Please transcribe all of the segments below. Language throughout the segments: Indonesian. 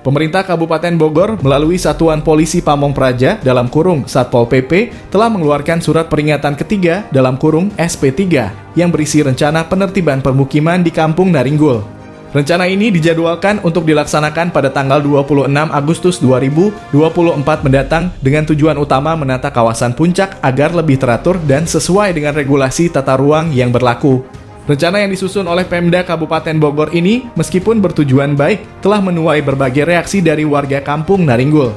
Pemerintah Kabupaten Bogor melalui Satuan Polisi Pamong Praja dalam kurung Satpol PP telah mengeluarkan surat peringatan ketiga dalam kurung SP3 yang berisi rencana penertiban permukiman di Kampung Naringgul. Rencana ini dijadwalkan untuk dilaksanakan pada tanggal 26 Agustus 2024 mendatang dengan tujuan utama menata kawasan puncak agar lebih teratur dan sesuai dengan regulasi tata ruang yang berlaku. Rencana yang disusun oleh Pemda Kabupaten Bogor ini, meskipun bertujuan baik, telah menuai berbagai reaksi dari warga Kampung Naringgul.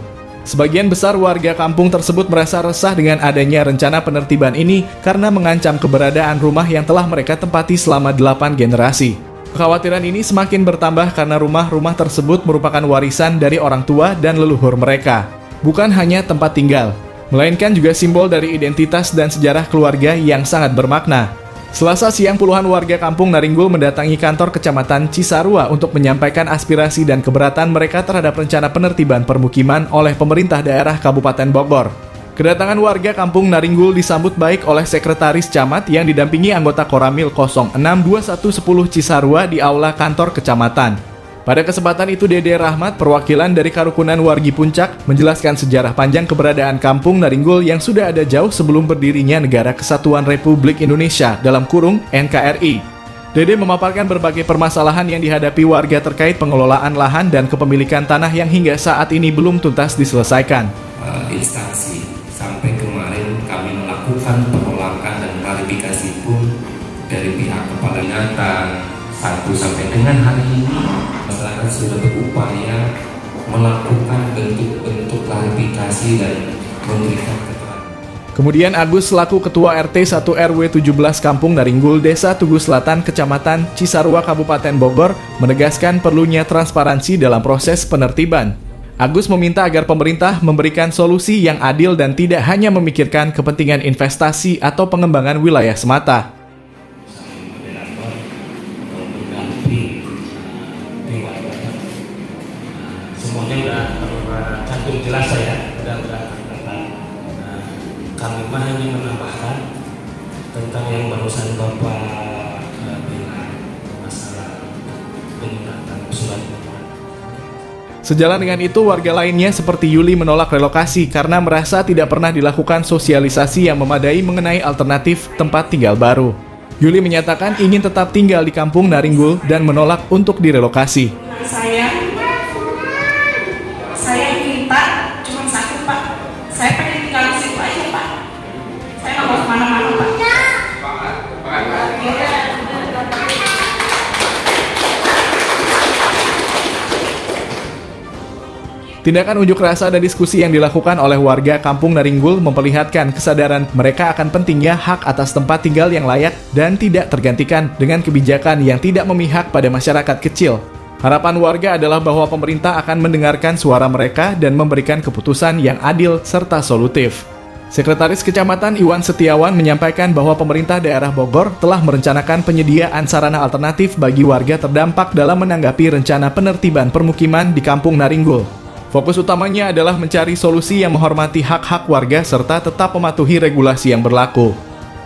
Sebagian besar warga kampung tersebut merasa resah dengan adanya rencana penertiban ini karena mengancam keberadaan rumah yang telah mereka tempati selama 8 generasi. Kekhawatiran ini semakin bertambah karena rumah-rumah tersebut merupakan warisan dari orang tua dan leluhur mereka. Bukan hanya tempat tinggal, melainkan juga simbol dari identitas dan sejarah keluarga yang sangat bermakna. Selasa siang puluhan warga Kampung Naringgul mendatangi kantor Kecamatan Cisarua untuk menyampaikan aspirasi dan keberatan mereka terhadap rencana penertiban permukiman oleh pemerintah daerah Kabupaten Bogor. Kedatangan warga Kampung Naringgul disambut baik oleh Sekretaris Camat yang didampingi anggota Koramil 062110 Cisarua di aula kantor kecamatan. Pada kesempatan itu Dede Rahmat, perwakilan dari Karukunan Wargi Puncak, menjelaskan sejarah panjang keberadaan Kampung Naringgul yang sudah ada jauh sebelum berdirinya Negara Kesatuan Republik Indonesia dalam kurung NKRI. Dede memaparkan berbagai permasalahan yang dihadapi warga terkait pengelolaan lahan dan kepemilikan tanah yang hingga saat ini belum tuntas diselesaikan. Instansi sampai kemarin kami melakukan penolakan dan klarifikasi pun dari pihak kepala binatang sampai dengan hari ini masyarakat sudah berupaya melakukan bentuk-bentuk klarifikasi dan memberikan keterangan. Kemudian Agus selaku Ketua RT 1 RW 17 Kampung Naringgul, Desa Tugu Selatan, Kecamatan Cisarua, Kabupaten Bogor, menegaskan perlunya transparansi dalam proses penertiban. Agus meminta agar pemerintah memberikan solusi yang adil dan tidak hanya memikirkan kepentingan investasi atau pengembangan wilayah semata. Semuanya sudah tercantum jelas saya, sudah tercatat. Kami hanya menambahkan tentang yang barusan Bapak bilang masalah penyerapan surat. Sejalan dengan itu, warga lainnya seperti Yuli menolak relokasi karena merasa tidak pernah dilakukan sosialisasi yang memadai mengenai alternatif tempat tinggal baru. Yuli menyatakan ingin tetap tinggal di Kampung Naringgul dan menolak untuk direlokasi. Saya minta cuma satu, Pak. Saya pengen tinggal di situ aja, Pak. Saya nggak mau kemana-mana, Pak. Tindakan unjuk rasa dan diskusi yang dilakukan oleh warga Kampung Naringgul memperlihatkan kesadaran mereka akan pentingnya hak atas tempat tinggal yang layak dan tidak tergantikan dengan kebijakan yang tidak memihak pada masyarakat kecil. Harapan warga adalah bahwa pemerintah akan mendengarkan suara mereka dan memberikan keputusan yang adil serta solutif. Sekretaris Kecamatan Iwan Setiawan menyampaikan bahwa pemerintah daerah Bogor telah merencanakan penyediaan sarana alternatif bagi warga terdampak dalam menanggapi rencana penertiban permukiman di Kampung Naringgul. Fokus utamanya adalah mencari solusi yang menghormati hak-hak warga serta tetap mematuhi regulasi yang berlaku.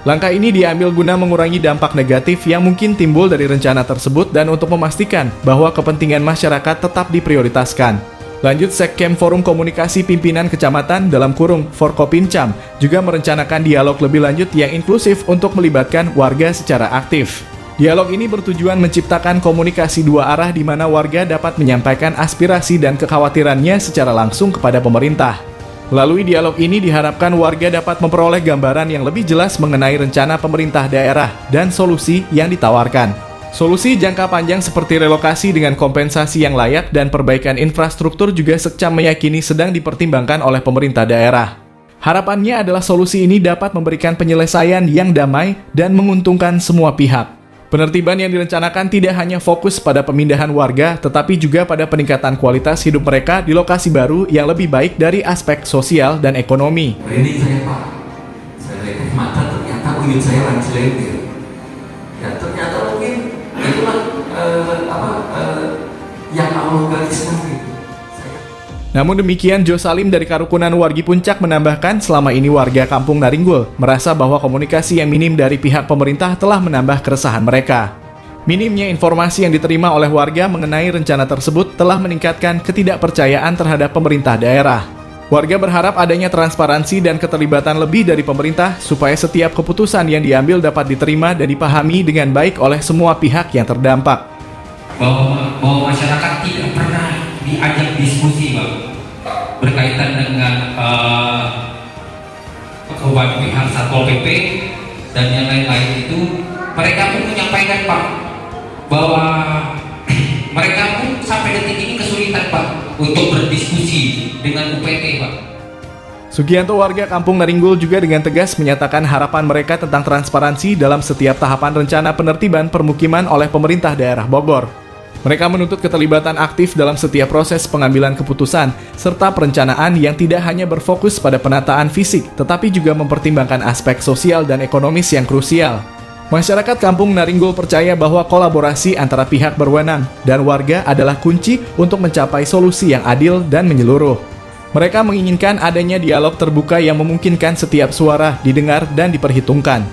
Langkah ini diambil guna mengurangi dampak negatif yang mungkin timbul dari rencana tersebut dan untuk memastikan bahwa kepentingan masyarakat tetap diprioritaskan. Lanjut, Sekkem Forum Komunikasi Pimpinan Kecamatan dalam kurung Forkopincam juga merencanakan dialog lebih lanjut yang inklusif untuk melibatkan warga secara aktif. Dialog ini bertujuan menciptakan komunikasi dua arah di mana warga dapat menyampaikan aspirasi dan kekhawatirannya secara langsung kepada pemerintah. Melalui dialog ini diharapkan warga dapat memperoleh gambaran yang lebih jelas mengenai rencana pemerintah daerah dan solusi yang ditawarkan. Solusi jangka panjang seperti relokasi dengan kompensasi yang layak dan perbaikan infrastruktur juga Sekcam meyakini sedang dipertimbangkan oleh pemerintah daerah. Harapannya adalah solusi ini dapat memberikan penyelesaian yang damai dan menguntungkan semua pihak. Penertiban yang direncanakan tidak hanya fokus pada pemindahan warga, tetapi juga pada peningkatan kualitas hidup mereka di lokasi baru yang lebih baik dari aspek sosial dan ekonomi. Ini saya Pak, saya lihat mata ternyata uyut saya lagi selempir. Ya ternyata mungkin itulah yang Allah gariskan gitu. Namun demikian, Jo Salim dari Karukunan Wargi Puncak menambahkan selama ini warga Kampung Naringgul merasa bahwa komunikasi yang minim dari pihak pemerintah telah menambah keresahan mereka. Minimnya informasi yang diterima oleh warga mengenai rencana tersebut telah meningkatkan ketidakpercayaan terhadap pemerintah daerah. Warga berharap adanya transparansi dan keterlibatan lebih dari pemerintah supaya setiap keputusan yang diambil dapat diterima dan dipahami dengan baik oleh semua pihak yang terdampak. Bahwa masyarakat tidak pernah diajak diskusi, Bang, berkaitan dengan kewajiban pihak Satpol PP dan yang lain-lain itu. Mereka pun menyampaikan, Pak, bahwa mereka pun sampai detik ini kesulitan, Pak, untuk berdiskusi dengan UPT, Pak. Sugianto, warga Kampung Naringgul, juga dengan tegas menyatakan harapan mereka tentang transparansi dalam setiap tahapan rencana penertiban permukiman oleh pemerintah daerah Bogor. Mereka menuntut keterlibatan aktif dalam setiap proses pengambilan keputusan, serta perencanaan yang tidak hanya berfokus pada penataan fisik, tetapi juga mempertimbangkan aspek sosial dan ekonomis yang krusial. Masyarakat Kampung Naringgul percaya bahwa kolaborasi antara pihak berwenang dan warga adalah kunci untuk mencapai solusi yang adil dan menyeluruh. Mereka menginginkan adanya dialog terbuka yang memungkinkan setiap suara didengar dan diperhitungkan,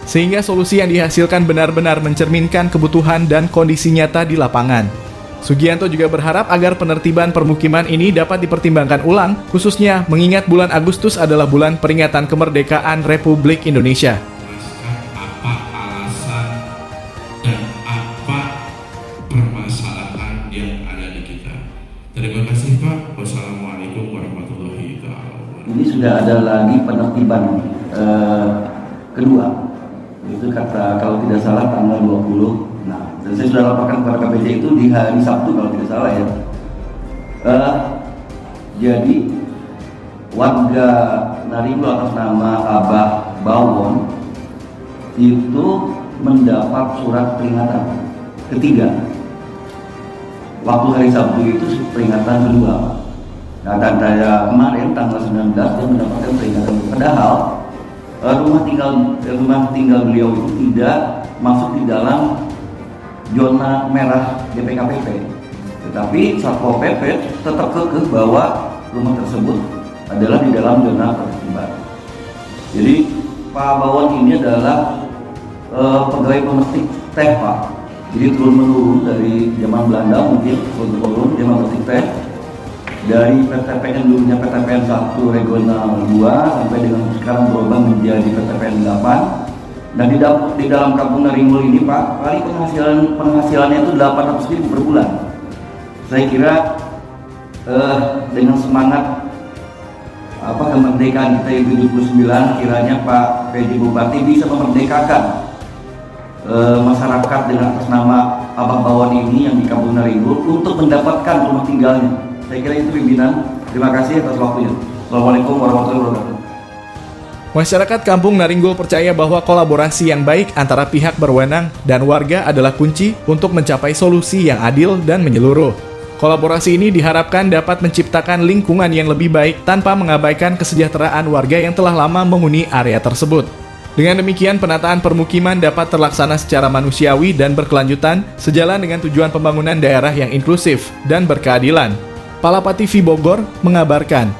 sehingga solusi yang dihasilkan benar-benar mencerminkan kebutuhan dan kondisi nyata di lapangan. Sugianto juga berharap agar penertiban permukiman ini dapat dipertimbangkan ulang, khususnya mengingat bulan Agustus adalah bulan peringatan kemerdekaan Republik Indonesia. Apa alasan dan apa permasalahan yang ada di kita. Terima kasih, Pak. Wassalamualaikum warahmatullahi wabarakatuh. Ini sudah ada lagi penertiban kedua. Itu kata kalau tidak salah tanggal 20. Nah, dan saya sudah laporkan kepada KPJ itu di hari Sabtu kalau tidak salah ya. Jadi warga Naringgul atas nama Abah Bawon itu mendapat surat peringatan ketiga. Waktu hari Sabtu itu peringatan kedua. Nah, dan saya kemarin tanggal 19 dia mendapatkan peringatan. Padahal rumah tinggal beliau itu tidak masuk di dalam zona merah DPKPP, tetapi Satpol PP tetap kekeh bahwa rumah tersebut adalah di dalam zona tertiban. Jadi Pak Bawon ini adalah pegawai pemetik teh, Pak. Jadi turun-menurun dari zaman Belanda, mungkin turun-menurun dia memetik teh dari PTPN dulunya PTPN 1 regional 2 sampai dengan sekarang berubah menjadi PTPN 8. Dan di dalam Kampung Naringgul ini, Pak, kali penghasilannya itu 800.000 per bulan. Saya kira dengan semangat kemerdekaan kita yang 79, kiranya Pak PJ Bupati bisa memerdekakan masyarakat dengan atas nama Abah Bawon ini yang di Kampung Naringgul untuk mendapatkan rumah tinggalnya. Saya kira itu pimpinan. Terima kasih atas waktunya. Assalamualaikum warahmatullahi wabarakatuh. Masyarakat Kampung Naringgul percaya bahwa kolaborasi yang baik antara pihak berwenang dan warga adalah kunci untuk mencapai solusi yang adil dan menyeluruh. Kolaborasi ini diharapkan dapat menciptakan lingkungan yang lebih baik tanpa mengabaikan kesejahteraan warga yang telah lama menghuni area tersebut. Dengan demikian, penataan permukiman dapat terlaksana secara manusiawi dan berkelanjutan, sejalan dengan tujuan pembangunan daerah yang inklusif dan berkeadilan. Palapa TV Bogor mengabarkan.